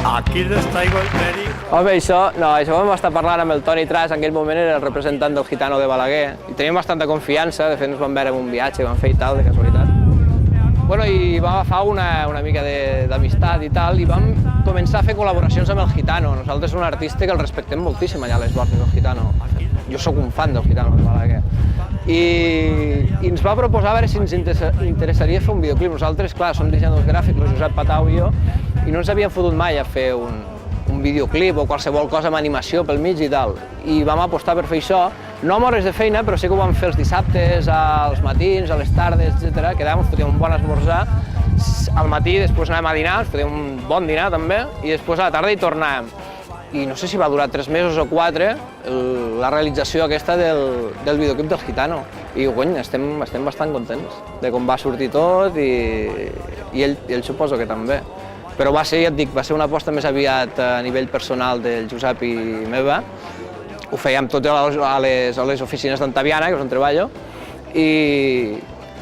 Aquí les traigo el perico. Home, això vam estar parlant amb el Toni Tras, en aquell moment era el representant del Gitano de Balaguer, i teníem bastanta confiança, de fet ens vam veure en un viatge que vam fer i tal, de casualitat. Bueno, i vam agafar una mica d'amistat i tal, i vam començar a fer col·laboracions amb el Gitano. Nosaltres som un artista que el respectem moltíssim allà a les Borges del Gitano. Jo sóc un fan del Gitano de Balaguer. I ens va proposar a veure si ens interessaria fer un videoclip. Nosaltres, clar, som dissenyadors gràfics, el Josep Patau i jo, i no ens havíem fotut mai a fer un videoclip o qualsevol cosa amb animació pel mig i tal. I vam apostar per fer això, no amb hores de feina, però sí que ho vam fer els dissabtes, als matins, a les tardes, etc. Quedàvem, ens fotíem un bon esmorzar, al matí després anàvem a dinar, ens fotíem un bon dinar també, i després a la tarda hi tornàvem. I no sé si va durar 3 mesos o 4 la realització aquesta del videoclip del Gitano. I cony, estem bastant contents de com va sortir tot i ell suposo que també. Però va ser, ja et dic, va ser una aposta més aviat a nivell personal del Josep i meva. Ho fèiem tot a les oficines d'Antaviana, que és on treballo, i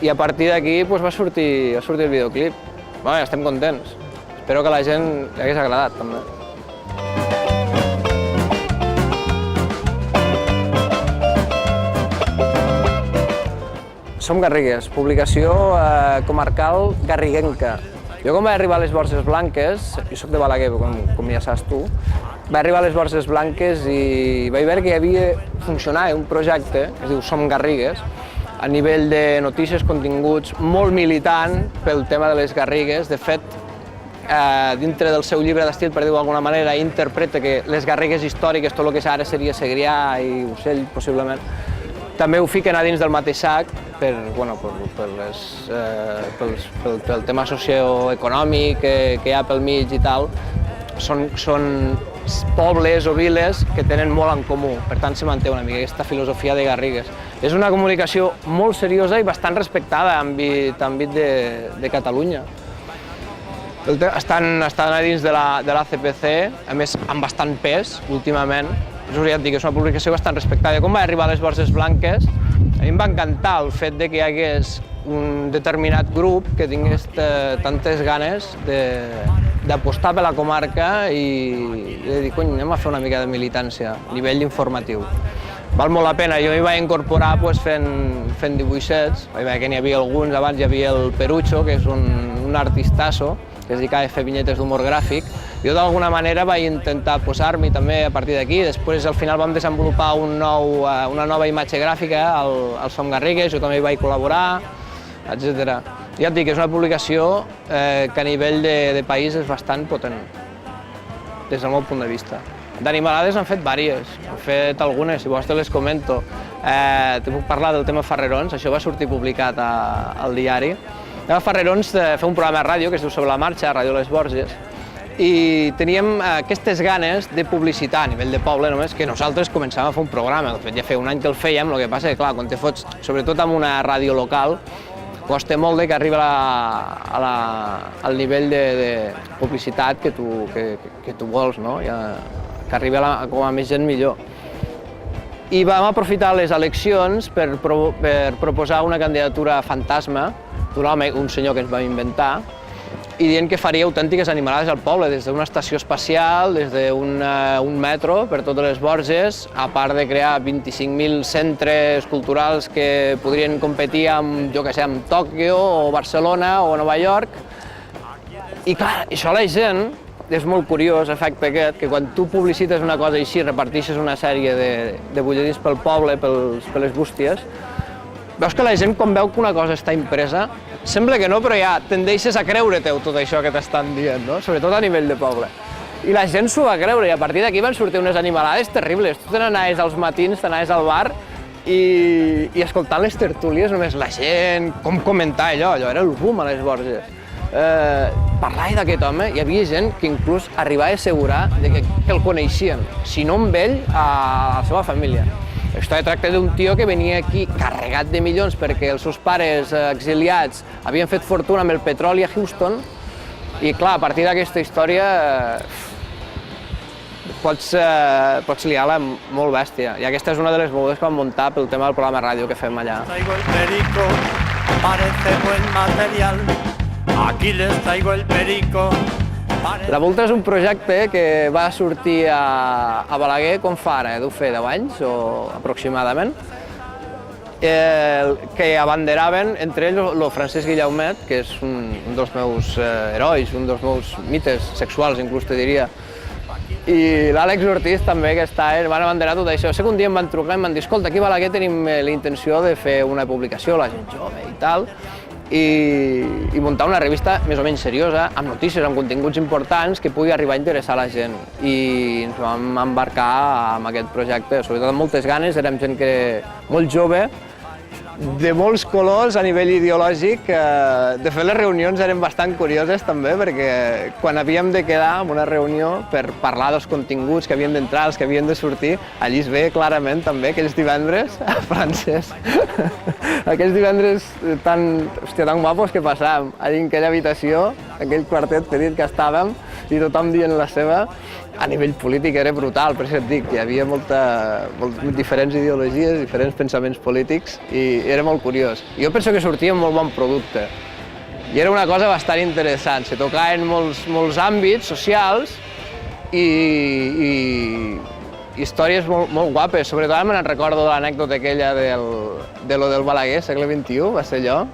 a partir d'aquí va sortir el videoclip. Bé, estem contents. Espero que a la gent li hagués agradat també. Som Garrigues, publicació comarcal garriguenca. Jo quan vaig arribar a les Borges Blanques, jo soc de Balaguer, com ja saps tu, vaig arribar a les Borges Blanques i vaig veure que hi havia funcionar un projecte que es diu Som Garrigues, a nivell de notícies, continguts, molt militant pel tema de les Garrigues. De fet, dintre del seu llibre d'estil, per dir-ho d'alguna manera, interpreta que les Garrigues històriques, tot el que ara seria Segrià i Ocell, possiblement, també ho fiquen a dins del mateix sac pel tema socioeconòmic que hi ha pel mig i tal. Són pobles o viles que tenen molt en comú, per tant se manté una mica aquesta filosofia de Garrigues. És una comunicació molt seriosa i bastant respectada en àmbit de Catalunya. Estan a dins de l'ACPC, a més amb bastant pes últimament. Ja et dic, és una publicació bastant respectada. Com vaig arribar a les Borges Blanques, a mi em va encantar el fet que hi hagués un determinat grup que tingués tantes ganes d'apostar per la comarca i de dir, cony, anem a fer una mica de militància a nivell informatiu. Val molt la pena. Jo m'hi vaig incorporar fent dibuixets. Vaig veure que n'hi havia alguns. Abans hi havia el Perucho, que és un artistasso, que es dedicava a fer vinyetes d'humor gràfic. Jo d'alguna manera vaig intentar posar-m'hi també a partir d'aquí. Després al final vam desenvolupar una nova imatge gràfica al Som Garrigues, jo també hi vaig col·laborar, etc. Ja et dic, és una publicació que a nivell de país és bastant potent, des del meu punt de vista. D'animalades han fet diverses, han fet algunes, si vols te les comento. Te puc parlar del tema Ferrerons, això va sortir publicat al diari. A Ferrerons fer un programa de ràdio que es diu Sobre la Marxa, a Ràdio Les Borges, i teníem aquestes ganes de publicitar a nivell de poble només, que nosaltres començàvem a fer un programa. De fet, ja feia un any que el fèiem, el que passa és que, clar, quan te fots, sobretot amb una ràdio local, costa molt que arribi al nivell de publicitat que tu vols, no? Que arribi com a més gent millor. I vam aprofitar les eleccions per proposar una candidatura fantasma d'un home, un senyor que ens vam inventar, i dient que faria autèntiques animalades al poble, des d'una estació espacial, des d'un metro per totes les Borges, a part de crear 25.000 centres culturals que podrien competir amb, jo què sé, amb Tòquio o Barcelona o Nova York. I clar, això la gent, és molt curiós, l'efecte aquest, que quan tu publicites una cosa així, repartixes una sèrie de butlletins pel poble, per les bústies, veus que la gent, quan veu que una cosa està impresa, sembla que no, però ja tendeixes a creure-te-ho tot això que t'estan dient, no? Sobretot a nivell de poble. I la gent s'ho va creure, i a partir d'aquí van sortir unes animalades terribles. Tu te n'anaves als matins, te n'anaves al bar, i escoltant les tertúlies, només la gent, com comentar allò era el boom a les Borges. Parlava d'aquest home, hi havia gent que inclús arribava a assegurar que el coneixien, si no amb ell, a la seva família. La història tracta d'un tio que venia aquí carregat de milions perquè els seus pares exiliats havien fet fortuna amb el petroli a Houston i, clar, a partir d'aquesta història pots liar-la molt bèstia. I aquesta és una de les mogudes que vam muntar pel tema del programa de ràdio que fem allà. Traigo el perico, parece buen material. Aquí les traigo el perico, La Vultra és un projecte que va sortir a Balaguer com fa ara, deu fer 10 anys o aproximadament, que abanderaven entre ells el Francesc Guillaumet, que és un dels meus herois, un dels meus mites sexuals, inclús te diria, i l'Àlex Ortiz també, que van abanderar tot això. Sé que un dia em van trucar i em van dir escolta, aquí a Balaguer tenim la intenció de fer una publicació, la gent jove i tal, i muntar una revista més o menys seriosa, amb notícies, amb continguts importants que pugui arribar a interessar la gent. I ens vam embarcar en aquest projecte, sobretot amb moltes ganes, érem gent molt jove, de molts colors a nivell ideològic. De fet, les reunions eren bastant curioses també, perquè quan havíem de quedar en una reunió per parlar dels continguts que havien d'entrar, els que havien de sortir, allí es veia clarament també aquells divendres, Francesc, aquells divendres tan guapos que passàvem allà en aquella habitació, aquell quartet petit que estàvem, i tothom dient la seva. A nivell polític era brutal, per això et dic, hi havia diferents ideologies, diferents pensaments polítics, i era molt curiós. Jo penso que sortia un molt bon producte. I era una cosa bastant interessant, se tocaven molts àmbits socials i històries molt guapes. Sobretot me'n recordo de l'anècdota aquella de lo del Balaguer, segle XXI, va ser allò,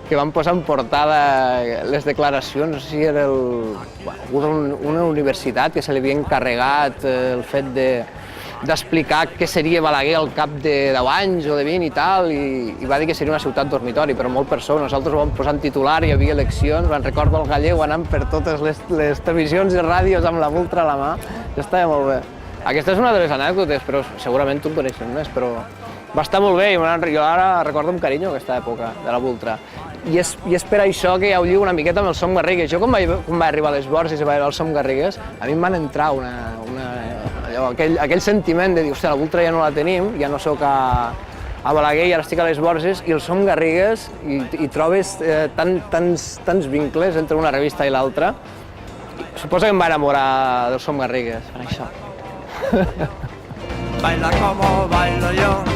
que van posar en portada les declaracions, no sé si era una universitat que se li havia encarregat el fet d'explicar què seria Balaguer al cap de 10 anys o de 20 i tal, i va dir que seria una ciutat dormitori, però molt per sobre. Nosaltres ho vam posar en titular, hi havia eleccions, me'n recordo el Gallego anant per totes les televisions i ràdios amb la Vultra a la mà, ja estava molt bé. Aquesta és una de les anècdotes, però segurament tu en coneixes més, però va estar molt bé i jo ara recordo amb carinyo aquesta època de la Vultra. I és per això que ja ho lligo una miqueta amb el Som Garrigues. Jo quan vaig arribar a les Borges i vaig veure el Som Garrigues, a mi em van entrar aquell sentiment de dir, hòstia, la Vultra ja no la tenim, ja no soc a Balaguer i ara estic a les Borges, i el Som Garrigues, i trobes tants vincles entre una revista i l'altra. Suposo que em va enamorar del Som Garrigues, per això. Baila como bailo yo.